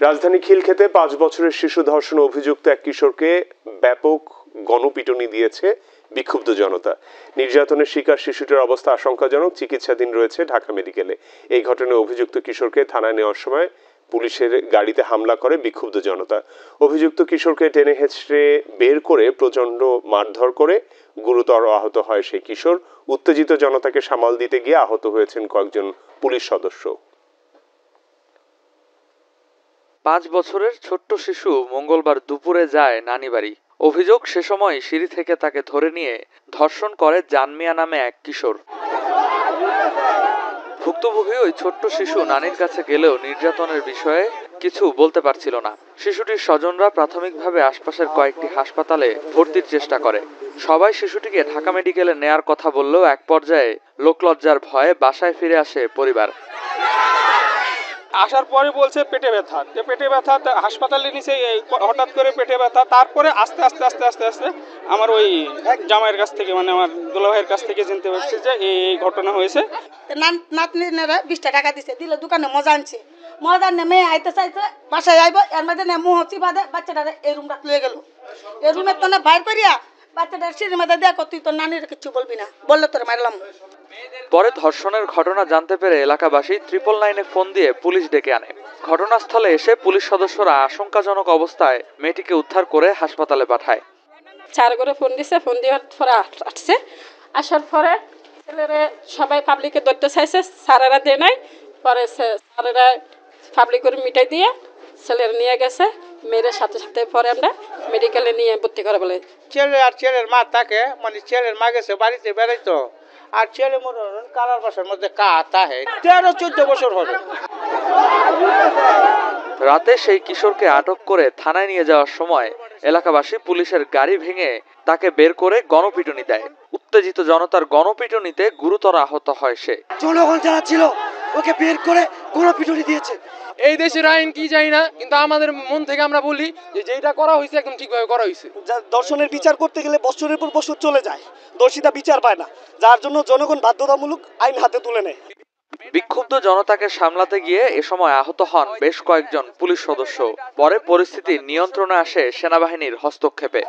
রাজধানী খিলক্ষেতে 5 বছরের শিশু ধর্ষণ অভিযুক্ত এক কিশোরকে ব্যাপক গণপিটুনি দিয়েছে বিক্ষুব্ধ জনতা। নির্যাতনের শিকার শিশুটির অবস্থা আশঙ্কাজনক, চিকিৎসাধীন রয়েছে ঢাকা মেডিকেলে। এই ঘটনায় অভিযুক্ত কিশোরকে থানায় নেওয়ার সময় পুলিশের গাড়িতে হামলা করে বিক্ষুব্ধ জনতা। অভিযুক্ত কিশোরকে টেনে হেঁচড়ে বের করে প্রচণ্ড মারধর করে গুরুতর আহত হয় সেই কিশোর। উত্তেজিত জনতাকে সামাল দিতে গিয়ে আহত হয়েছেন কয়েকজন পুলিশ সদস্য। 5 বছরের ছোট্ট শিশু মঙ্গলবার দুপুরে যায় নানি বাড়ি। অভিযোগ, সে সময় সিঁড়ি থেকে তাকে ধরে নিয়ে ধর্ষণ করে জানমিয়া নামে এক কিশোর। ভুক্তভোগী ওই ছোট্ট শিশু নানির কাছে গেলেও নির্যাতনের বিষয়ে কিছু বলতে পারছিল না। শিশুটির স্বজনরা প্রাথমিকভাবে আশপাশের কয়েকটি হাসপাতালে ভর্তির চেষ্টা করে। সবাই শিশুটিকে ঢাকা মেডিকেলে নেয়ার কথা বললেও এক পর্যায়ে লোকলজ্জার ভয়ে বাসায় ফিরে আসে পরিবার। আসার পরে বলছে পেটে ব্যথা, পেটে ব্যথা হাসপাতালে নিচে হঠাৎ করে পেটে ব্যথা। তারপরে আস্তে আস্তে আস্তে আস্তে আস্তে আমার ওই জামাইয়ের কাছ থেকে, মানে আমার দুলাভাইয়ের কাছ থেকে জানতে পারছি যে এই ঘটনা হয়েছে। নাতনিরা 20 টাকা দিছে, দিলে দোকানে মজা আনছে। মজা আনে মেয়ে আইতে চাইছে, বাসায় আইব, এর মধ্যে মুহ চিপা দেয়, বাচ্চাটা এই রুমটা লয়ে গেল। এই রুমের তো না বাইর করিয়া বাচ্চাটা সিঁড়ির মধ্যে দেখো, তুই তোর নানির কিছু বলবি না, বললে তোর মারলাম। পরে ধর্ষণের ঘটনা জানতে পেরে এলাকাবাসী 999-এ ফোন দিয়ে পুলিশ ডেকে আনে। ঘটনাস্থলে এসে পুলিশ সদস্যরা আশঙ্কাজনক অবস্থায় মেয়েটিকে উদ্ধার করে হাসপাতালে পাঠায়। 4 করে ফোন দিছে, ফোন দেওয়ার পরে আসছে। আসার পরে ছেলেরা সবাই পাবলিকে ধরতে চাইছে, স্যারেরা দেয় নাই। পরে স্যারেরা পাবলিক করে মিটাই দিয়ে ছেলেরা নিয়ে গেছে। মেয়ের সাথে সাথে পরে আমরা মেডিকেলে নিয়ে ভর্তি করে বলে। ছেলে আর ছেলের মা তাকে, মানে ছেলের মা গেছে বাড়িতে বেড়াইতো, আর ছেলে মনে হলেন কালার বাসার মধ্যে তাহে 13-14 বছর হবে। রাতে সেই কিশোরকে আটক করে থানায় নিয়ে যাওয়ার সময় এলাকাবাসী পুলিশের গাড়ি ভেঙে তাকে বের করে গণপিটুনি দেয়। উত্তেজিত জনতার গণপিটুনিতে গুরুতর আহত হয় সে। জনগণ যারা ছিল ওকে বের করে গণপিটুনি দিয়েছে। এই দেশের আইন কি জানি না, কিন্তু আমাদের মন থেকে আমরা বলি যে যেটা করা হয়েছে একদম ঠিকভাবে করা হয়েছে। দর্শনের বিচার করতে গেলে বছরের পর বছর চলে যায়, দোষীটা বিচার পায় না, যার জন্য জনগণ বাধ্যতামূলক আইন হাতে তুলে নেয়। বিক্ষুব্ধ জনতাকে সামলাতে গিয়ে এ সময় আহত হন বেশ কয়েকজন পুলিশ সদস্য। পরে পরিস্থিতি নিয়ন্ত্রণে আসে সেনাবাহিনীর হস্তক্ষেপে।